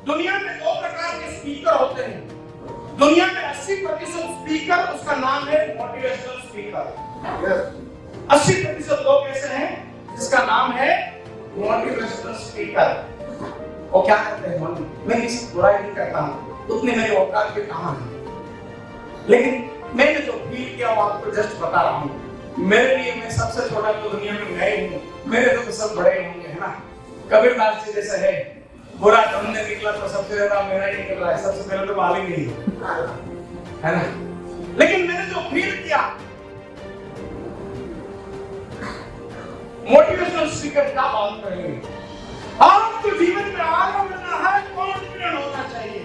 दुनिया में 2 प्रकार के स्पीकर होते हैं। दुनिया में 80% स्पीकर, उसका नाम है मोटिवेशनल स्पीकर। 80% लोग ऐसे हैं जिसका नाम है मोटिवेशनल स्पीकर। वो क्या करते हैं? मैं किसी बुराई नहीं करता हूँ, उतने मेरे औकात के कहां है, लेकिन मैंने जो फील किया वो आपको जस्ट बता रहा हूँ। मेरे लिए मैं सबसे छोटा तो दुनिया में मैं ही हूँ, मेरे तो सब बड़े होंगे, है ना। कबीरदास जी जैसे है, बुरा ढूंढने निकला तो सबसे ज्यादा मेरा ही निकल रहा है, सबसे पहले तो मालिक नहीं है ना। लेकिन मैंने जो फील किया, मोटिवेशनल स्पीकर क्या बात करेंगे, आपको जीवन में आगे बढ़ना है, कॉन्फिडेंट होना चाहिए,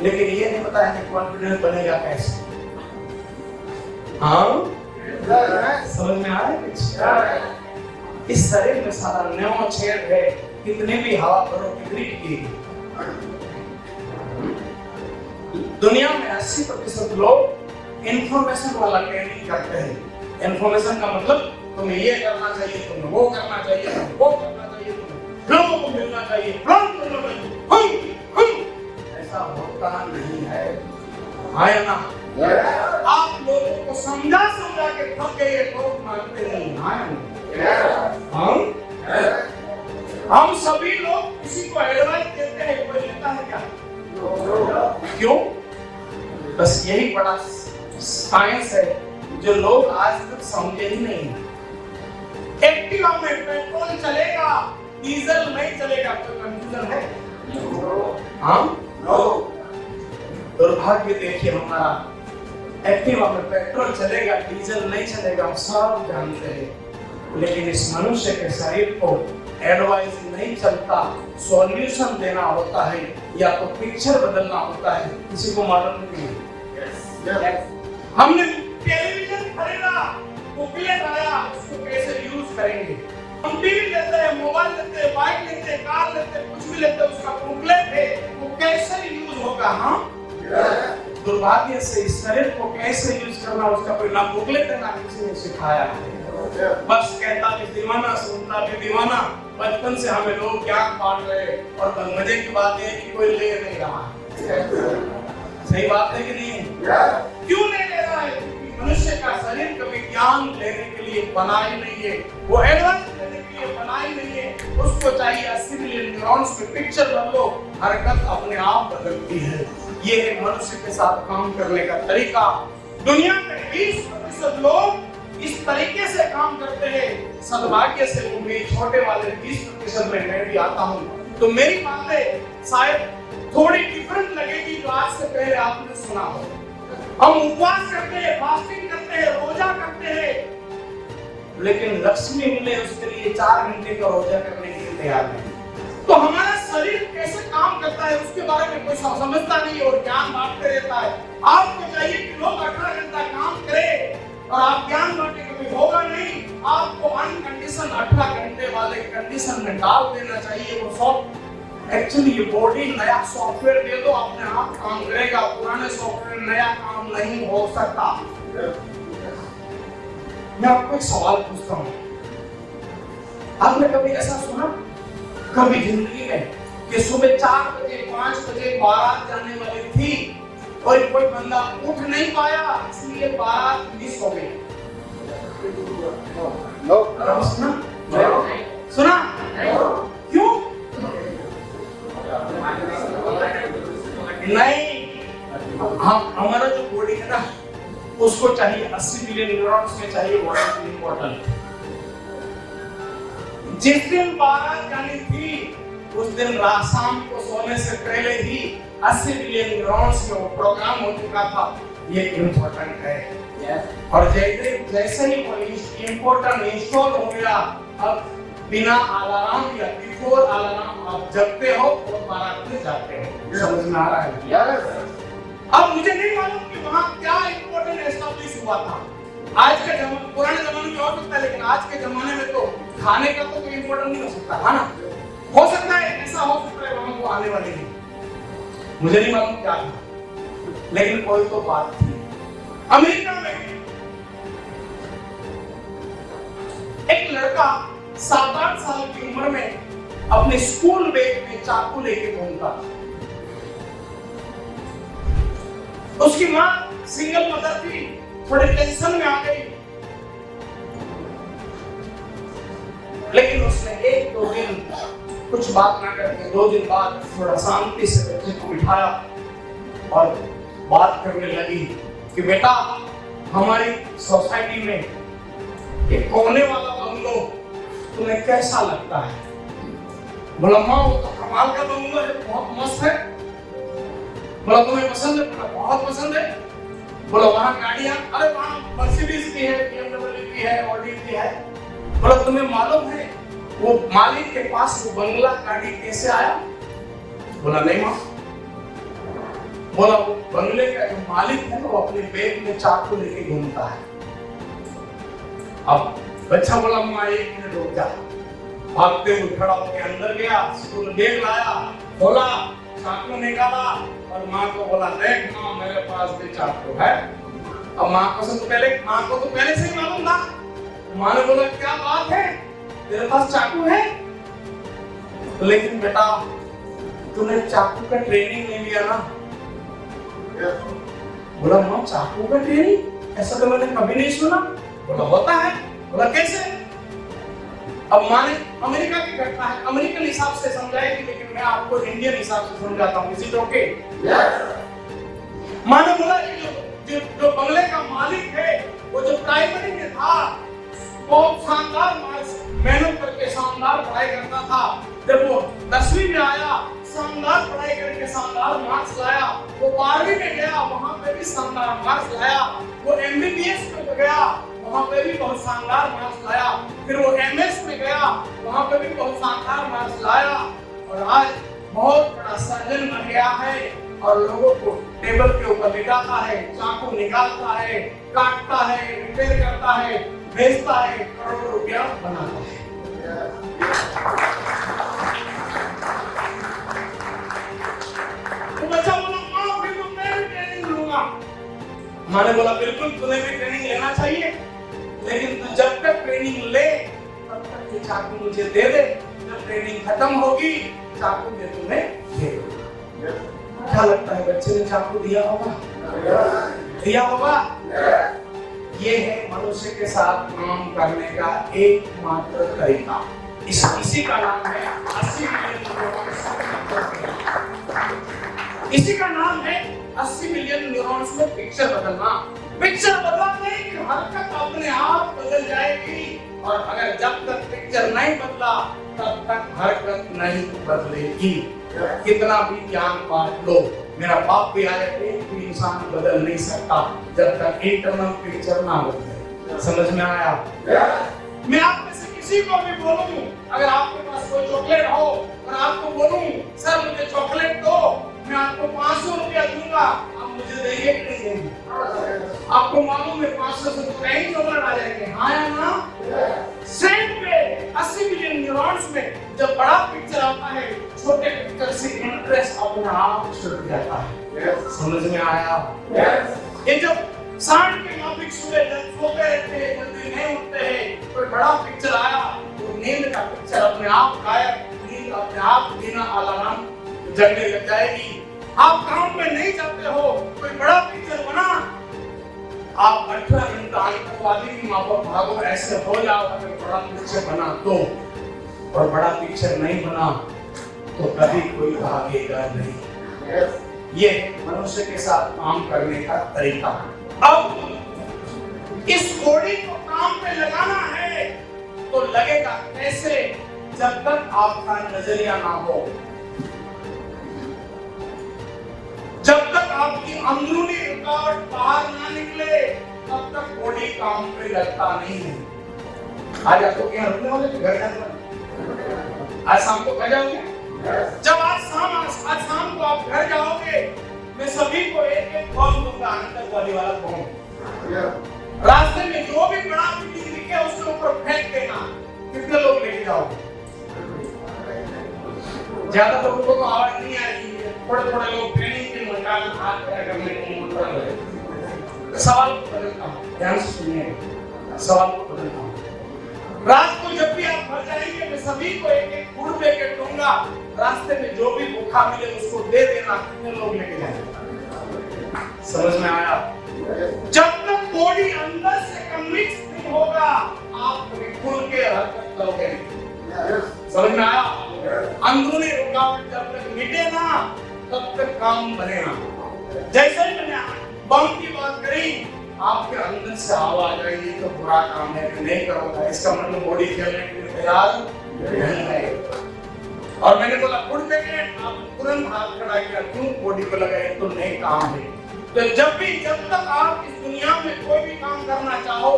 लेकिन ये नहीं पता है कि कॉन्फिडेंस बनेगा कैसे। हाँ, समझ में आ रहा है? इस शरीर में सारा 9 छेद है, कितने भी हवा भरो कितनी टिकेगी। दुनिया में 80% लोग इंफॉर्मेशन वाला ट्रेनिंग करते हैं। इंफॉर्मेशन का मतलब तुम्हें ये करना चाहिए, तुम्हें वो करना चाहिए, तुम्हें वो करना चाहिए, तुम्हें लोगों को मिलना चाहिए, प्लान करना चाहिए। ऐसा होता नहीं है, है ना। आप लोगों को समझा के थक गए, लोग मानते नहीं हैं। हम सभी लोग किसी को एडवाइस देते हैं, कोई लेता है क्या? क्यों? बस यही बड़ा साइंस है जो लोग आज तक समझे ही नहीं। एक्टिवा में पेट्रोल चलेगा, डीजल नहीं चलेगा, कोई कंफ्यूजन है? हाँ, दुर्भाग्य देखिए हमारा, एक्टिवा में पेट्रोल चलेगा, डीजल नहीं चलेगा, हम सब जानते हैं, लेकिन इस मनुष्य के शरीर को एडवाइस नहीं चलता, सॉल्यूशन देना होता है या तो पिक्चर बदलना होता है। किसी को मालूम नहीं है? हमने टेलीविजन खरीदा, बुकलेट आया, उसको कैसे यूज करेंगे। हम टीवी लेते हैं, मोबाइल लेते हैं, बाइक लेते हैं, कार लेते हैं, कुछ भी लेते हैं, उसका बुकलेट है, वो कैसे यूज होगा। हाँ, दुर्भाग्य से इस शरीर को कैसे यूज करना उसका कोई ना बुकलेट है ना किसी ने सिखाया है। बस कहता भी दीवाना, सुनता भी दीवाना। बचपन से हमें लोग ज्ञान बांट रहे, और मजे की बात है कि कोई ले नहीं रहा है। सही बात है कि नहीं? क्यों नहीं ले रहा है? क्योंकि मनुष्य का शरीर कभी ज्ञान लेने के लिए बना ही नहीं है, वो एडवांस लेने के लिए बना ही नहीं है। उसको चाहिए 80 मिलियन न्यूरॉन्स में पिक्चर बदलो, हरकत अपने आप बदलती है। ये है मनुष्य के साथ काम करने का तरीका। दुनिया में 20% लोग इस तरीके से काम करते हैं। सद्भाग्य से भी छोटे वाले 20% में मैं भी आता हूँ, तो मेरी बातें शायद थोड़ी डिफरेंट लगेगी जो आज से पहले आपने सुना हो। हम उपवास करते हैं, फास्टिंग करते हैं, रोजा करते हैं, लेकिन लक्ष्मी मिले उसके लिए 4 घंटे का रोजा करने के लिए तैयार नहीं। तो हमारा शरीर कैसे काम करता है उसके बारे में कोई समझता नहीं और ज्ञान बांटते रहता है। आपको चाहिए कि लोग 18 घंटा काम करें और आप ज्ञान बांटे, कभी होगा नहीं। आपको अनकंडीशन 18 घंटे वाले कंडीशन में डाल देना चाहिए। वो एक्चुअली ये बॉडी नया सॉफ्टवेयर दे दो, अपने आप काम करेगा। पुराने सॉफ्टवेयर नया काम नहीं हो सकता। मैं आपको एक सवाल पूछता हूँ, आपने कभी ऐसा सुना कभी जिंदगी में कि सुबह 4 बजे 5 बजे बारात जाने वाली थी और कोई बंदा उठ नहीं पाया, इसलिए बारात मिस हो गई? सुना? क्यों नहीं? हमारा जो बॉडी है ना, उसको चाहिए 80 मिलियन न्यूरॉन्स के चाहिए वाटर की बोतल। जिस दिन बारात जानी थी उस दिन शाम को सोने से पहले ही 80 मिलियन न्यूरॉन्स में प्रोग्राम हो चुका था। ये इम्पोर्टेंट है। और जैसे ही वो इम्पोर्टेंट इंस्टॉल हो गया, अब बिना अलार्म या बिफोर अलार्म आप जगते हो और बारात में जाते हो। समझ में आ रहा है? अब मुझे नहीं मालूम कि वहाँ क्या इम्पोर्टेंट एस्टैब्लिश हुआ था। आज के पुराने जमाने में हो सकता है, लेकिन आज के जमाने में तो खाने का तो कोई इम्पोर्टेंट नहीं हो सकता, है ना। हो सकता है, ऐसा हो सकता है वहां को आने वाले नहीं, मुझे नहीं मालूम क्या था, लेकिन कोई तो बात थी। अमेरिका में एक लड़का 7-8 साल की उम्र में अपने स्कूल बैग में चाकू लेके घूमता था। उसकी मां सिंगल मदर थी, थोड़े टेंशन में आ गई, लेकिन उसने 1-2 दिन कुछ बात ना करके 2 दिन बाद थोड़ा शांति से बच्चे को बिठाया और बात करने लगी कि बेटा, हमारी सोसाइटी में एक कोने वाला बंगलो तुम्हें कैसा लगता है? बोला माँ, वो तो कमाल का बंगलो है, बहुत मस्त है। बोला तुम्हें पसंद है? बोला बहुत पसंद है। बोला वहाँ गाड़ियाँ, अरे वहाँ मर्सिडीज की है, BMW की है, ऑडी की है। बोला तुम्हें मालूम है वो मालिक के पास वो बंगला गाड़ी कैसे आया? बोला नहीं माँ। बोला वो बंगले का जो मालिक है वो अपने बैग में चाकू लेके घूमता है। अब बच्चा बोला माँ 1 मिनट रुक जा। भागते हुए खड़ा होकर अंदर गया, स्कूल बैग लाया, खोला, चाकू निकाला और माँ को बोला देख माँ, मेरे पास भी चाकू है। अब माँ को तो पहले से ही मालूम था। माँ ने बोला क्या बात है, तेरे पास चाकू है? लेकिन बेटा, तूने चाकू का ट्रेनिंग नहीं लिया ना। बोला माँ, चाकू का ट्रेनिंग? ऐसा तो मैंने कभी नहीं सुना। बोला होता है। बोला कैसे? अब माँ ने अमेरिका की घटना है, अमेरिकन हिसाब से समझाएगी, लेकिन मैं आपको इंडियन हिसाब से समझाता हूँ। Is it okay? माँ ने बोला कि जो बंगले का मालिक है वो जो प्राइमरी में था बहुत शानदार मार्क्स मेहनत करके शानदार पढ़ाई करता था। जब वो 10वीं में आया, शानदार पढ़ाई करके शानदार मार्क्स लाया। वो 12वीं में गया, वहां पे भी शानदार मार्क्स लाया। वो MBBS में गया, वहां पे भी बहुत शानदार मार्क्स लाया। फिर वो MS में गया, वहां पे भी बहुत शानदार मार्क्स लाया और आज बहुत बड़ा सर्जन बन गया है और लोगों को टेबल के ऊपर लिटाता है, चाकू निकालता है, काटता है, रिपेयर करता है, बेचता है, करोड़ों रुपया बनाता है। तो बच्चा बोला माँ, फिर तो मैं भी ट्रेनिंग लूंगा। माँ ने बोला बिल्कुल, तुम्हें भी ट्रेनिंग लेना चाहिए, लेकिन तू जब तक ट्रेनिंग ले तब तक ये चाकू मुझे दे दे। जब ट्रेनिंग खत्म होगी चाकू मैं तुम्हें दे दूंगा। क्या लगता है बच्चे ने चाकू दिया होगा? दिया होगा? ये है मनुष्य के साथ काम करने का एकमात्र तरीका। इसी का नाम है 80 मिलियन न्यूरॉन्स। इसी का नाम है 80 मिलियन न्यूरॉन्स में पिक्चर बदलना। पिक्चर बदलने की हरकत अपने आप बदल जाएगी और अगर जब तक पिक्चर नहीं बदला तब तक हरकत नहीं बदलेगी। कितना भी ज्ञान बांट लो, मेरा बाप भी आया, एक भी इंसान बदल नहीं सकता जब तक इंटरनल पिक्चर ना बदले। समझ में आया? मैं आप में से किसी को भी बोलूं, अगर आपके पास कोई चॉकलेट हो और आपको बोलूं सर मुझे चॉकलेट दो, मैं आपको 500 रुपया दूंगा, आप मुझे देंगे कि नहीं देंगे? आपको मालूम है 500 से तो कहीं चॉकलेट आ जाएंगे, हाँ या ना? सेम वे 80 मिलियन न्यूरॉन्स में जब बड़ा पिक्चर आता है, छोटे पिक्चर से इंटरेस्ट अपने आप छूट जाता है। समझ में आया? ये जब सांड के माफिक सुबह जब सोते रहते हैं, जल्दी नहीं उठते हैं, कोई बड़ा पिक्चर आया तो नींद का पिक्चर अपने आप गायब, नींद अपने आप बिना अलार्म जगने लग जाएगी। आप काम में नहीं जाते हो, कोई बड़ा पिक्चर बना, आप 18 घंटा आतंकवादी की माफक भागो, ऐसे हो जाओ अगर बड़ा पिक्चर बना तो। और बड़ा पिक्चर नहीं बना तो कभी कोई भागेगा नहीं। ये मनुष्य के साथ काम करने का तरीका। अब इस घोड़ी को काम पे लगाना है तो लगेगा कैसे? जब तक आपका नजरिया ना हो, जब तक आपकी अंदरूनी रुकावट बाहर ना निकले, तब तक घोड़ी काम पे लगता नहीं है। आज आपको क्या रुकने वाले घर जाना? आज शाम को घर जाओगे? जब आज शाम को आप घर जाओगे, मैं सभी को एक बम दूंगा, आतंकवादी वाला बम। रास्ते में जो भी बड़ा बिल्डिंग दिखे उसके ऊपर फेंक देना। कितने लोग लेके जाओगे? ज्यादा लोगों को तो आवाज नहीं आएगी, थोड़े लोग ट्रेनिंग के मुताबिक हाथ पैर करने को बोलते। सवाल को बदलता हूँ, ध्यान से सुनिए, सवाल को बदलता हूँ। रात को जब भी आप घर जाएंगे, मैं सभी को एक गुड़ दे के दूंगा, रास्ते में जो भी भूखा मिले उसको दे देना। कितने लोग लेके जाएंगे? समझ में आया? जब तक बॉडी अंदर से कन्विंस नहीं होगा, आप खुल के हरकत करोगे। समझ में आया? अंदरूनी रुकावट जब तक मिटे ना, तब तक काम बनेगा। जैसे ही मैंने बम की बात करी, आपके अंदर से आवाज आई, ये तो बुरा काम है, नहीं करूंगा, इसका मतलब बॉडी खेलने के लिए तैयार नहीं है। और मैंने बोला गुड सेकंड, आप तुरंत हाथ खड़ा किया, क्यों? बॉडी को लगा तो नहीं काम है। तो जब तक आप इस दुनिया में कोई भी काम करना चाहो,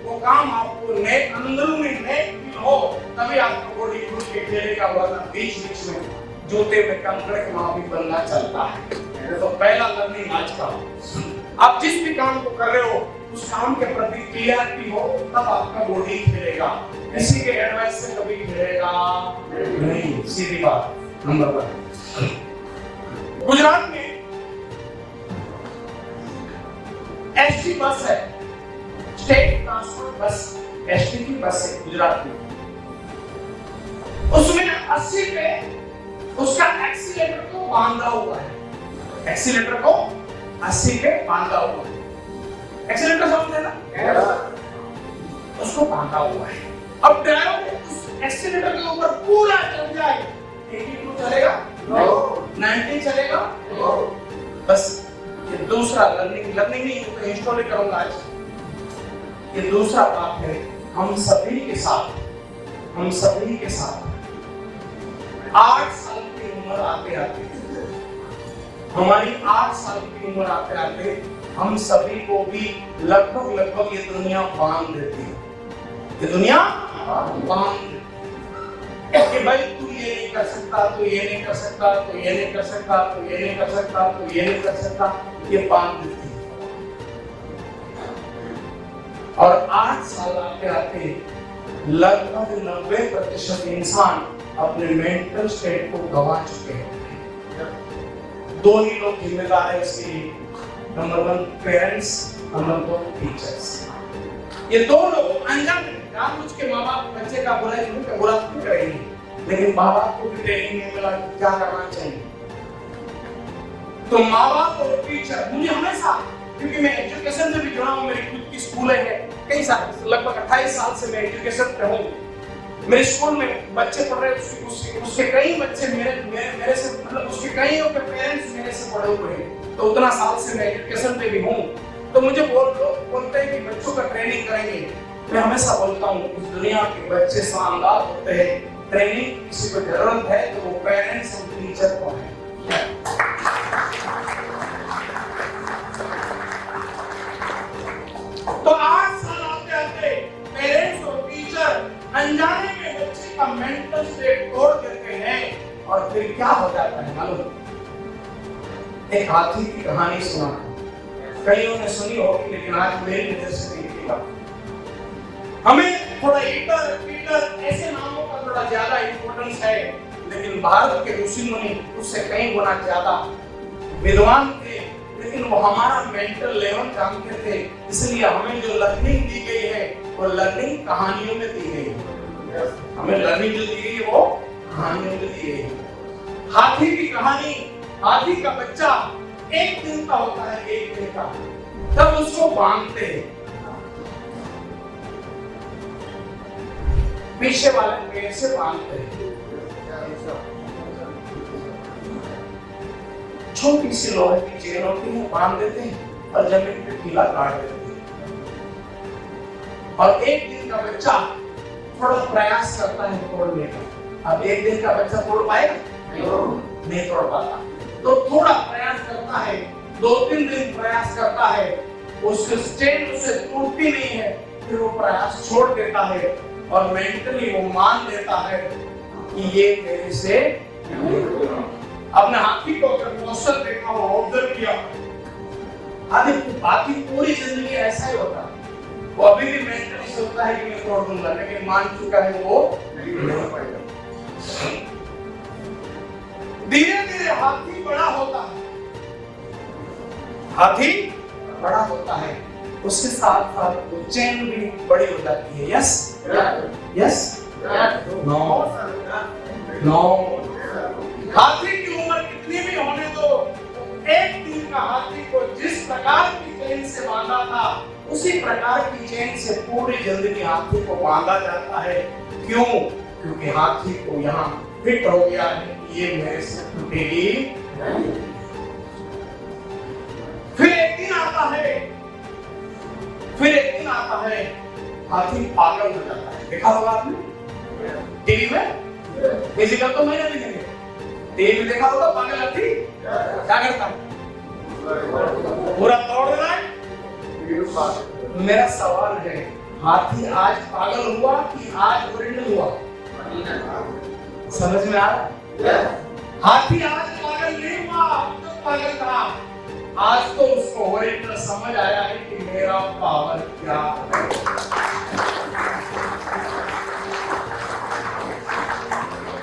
वो काम आपको नेक, अंदरूनी नेक फील हो, तभी आपको बॉडी खुल के खेलेगा। वरना बीच बीच में जूते में कंकड़ के माफी बनना चलता है। तो पहला लर्निंग आज का, आप जिस भी काम को कर रहे हो उस काम के प्रति क्लियरिटी हो, तब आपका बॉडी खेलेगा। किसी के एडवाइस से कभी खेलेगा नहीं, सीधी बात। नंबर 1, गुजरात में एसटी बस है, स्टेट ट्रांसपोर्ट बस, एसटी की बस है गुजरात में। उसमें 80 पे उसका एक्सीलेटर को बांधा हुआ है, एक्सीलेटर को 80 पे बांधा हुआ है। एक्सीलेटर समझते हैं ना? उसको बांधा हुआ है। अब ड्राइवर उस एक्सीलेटर के ऊपर पूरा चल जाए, 82 चलेगा? 90 चलेगा? बस ये दूसरा लर्निंग नहीं, तो इंस्टॉल करूंगा आज। ये दूसरा बात है, हम सभी के साथ 8 साल की उम्र आते हमारी 8 साल की उम्र आते हम सभी को भी लगभग ये दुनिया बांध देती है। ये दुनिया बांध देती है कि भाई तू ये नहीं कर सकता, तू ये नहीं कर सकता, तू ये नहीं कर सकता, तू ये नहीं कर सकता, तू ये नहीं कर सकता, ये बांध देती है। और 8 साल आते लगभग 90% इंसान अपने मेंटल स्टेट को गंवा चुके हैं। 2 ही लोग जिम्मेदार है इसके लिए, नंबर 1 पेरेंट्स, नंबर 2 टीचर्स। ये 2 लोग अनजान जानबूझ के माँ बाप बच्चे का बुरा क्यों करेंगे, लेकिन माँ बाप को भी ट्रेनिंग नहीं मिला क्या करना चाहिए। तो माँ बाप और टीचर, मुझे हमेशा, क्योंकि मैं एजुकेशन से भी जुड़ा हूँ, मेरी खुद की स्कूल है, कई साल, लगभग 28 साल से मैं एजुकेशन पे हूँ। मेरे स्कूल में बच्चे पढ़ रहे हैं, उसके कई बच्चे मेरे से, मतलब उसके कई के पेरेंट्स मेरे से पढ़े हुए हैं। तो उतना साल से मैं एजुकेशन पे भी हूँ। तो मुझे लोग बोलते हैं कि बच्चों का ट्रेनिंग करेंगे। मैं हमेशा बोलता हूँ इस दुनिया के बच्चे शानदार होते हैं, ट्रेनिंग किसी को जरूरत है तो वो पेरेंट्स और टीचर को है। तो 8 साल आते पेरेंट्स और टीचर अनजाने में बच्चे का मेंटल स्टेट तोड़ देते हैं। और फिर क्या हो जाता है मालूम? एक हाथी की कहानी सुना, कईयों ने सुनी होगी, लेकिन आज मेरी नजर से देखिएगा। हमें थोड़ा ईटर ऐसे नामों का थोड़ा ज्यादा इंपॉर्टेंस है, लेकिन भारत के ऋषि मुनि उससे कई गुना ज्यादा विद्वान थे, लेकिन वो हमारा मेंटल लेवल जानते थे। इसलिए हमें जो लर्निंग दी गई है वो लर्निंग कहानियों में दी गई है। हमें लर्निंग जो दी गई है वो कहानियों में दी गई है। हाथी की कहानी, हाथी का बच्चा 1 दिन का होता है, 1 दिन का, तब उसको बांधते हैं पीछे वाले पेड़ से बांधते हैं। छोटी सी लोहे की चेन होती है, बांध देते हैं और जमीन पे कीला काट देते हैं। और 1 दिन का बच्चा थोड़ा प्रयास करता है तोड़ने का। अब 1 दिन का बच्चा तोड़ पाएगा? नहीं तोड़ पाता। तो थोड़ा प्रयास करता है, 2-3 दिन प्रयास करता है, उसकी चेन उससे टूटती नहीं है, फिर वो प्रयास छोड़ देता है और मेंटली वो मान लेता है कि ये मेरे से अपने हाथी को अगर क्वेश्चन देखा हो, ऑब्जर्व किया, हाथी पूरी जिंदगी ऐसा ही होता है। वो अभी भी मेंटली सोचता है कि मैं तोड़ दूंगा, लेकिन मान चुका है वो नहीं पाएगा। धीरे धीरे हाथी बड़ा होता है, हाथी बड़ा होता है, उसके साथ साथ वो चेन भी बड़ी हो जाती है। यस यस नो नो उसी प्रकार की चेन से पूरी जिंदगी हाथी को बांधा जाता है। क्यों? क्योंकि हाथी को यहाँ फिट हो गया है, ये मेरे से टूटेगी नहीं। फिर एक दिन आता है, हाथी पागल हो जाता है। देखा होगा आपने टीवी में, फिजिकल तो मैंने नहीं देखे, टीवी में देखा होगा पागल हाथी क्या करता है, पूरा तोड़ देना है। मेरा सवाल है, हाथी आज पागल हुआ कि आज ओरिजिनल हुआ? समझ में आ रहा है? हाथी आज पागल नहीं हुआ, अब तक पागल था। आज तो उसको ओरिजिनल समझ आया है कि मेरा पावर क्या है।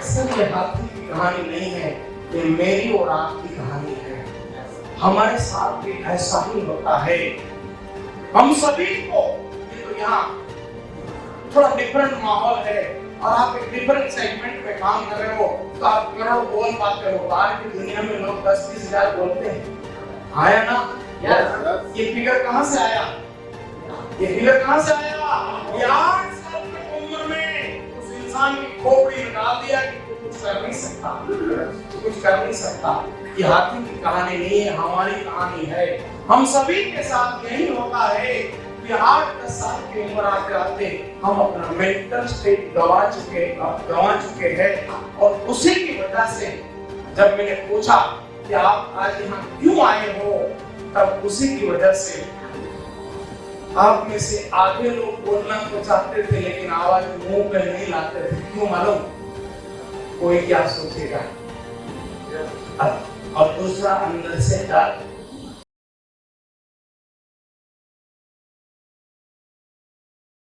सर ये हाथी की कहानी नहीं है, ये मेरी और आपकी कहानी है। हमारे साथ भी ऐसा ही होता है। हम सभी को, ये तो यहाँ थोड़ा डिफरेंट माहौल है और आप एक डिफरेंट सेगमेंट में काम कर रहे हो, तो आप करोड़ बोल पाते हो। आज की दुनिया में लोग 10-20 हजार बोलते हैं, आया ना? ये फिगर कहाँ से आया? ये फिगर कहाँ से आया? 8 साल की उम्र में उस इंसान की खोपड़ी में डाल दिया कि तू कुछ कर नहीं सकता। ये हाथी की कहानी नहीं है, हमारी कहानी है। हम सभी के साथ यही होता है कि 8-10 साल की उम्र आते हम अपना मेंटल स्टेट गवा चुके हैं। और उसी की वजह से जब मैंने पूछा कि आप आज यहाँ क्यों आए हो, तब उसी की वजह से आप में से आगे लोग बोलना तो चाहते थे लेकिन आवाज मुंह पे नहीं लाते थे। क्यों मालूम? कोई क्या सोचेगा। और दूसरा अंदर से डर।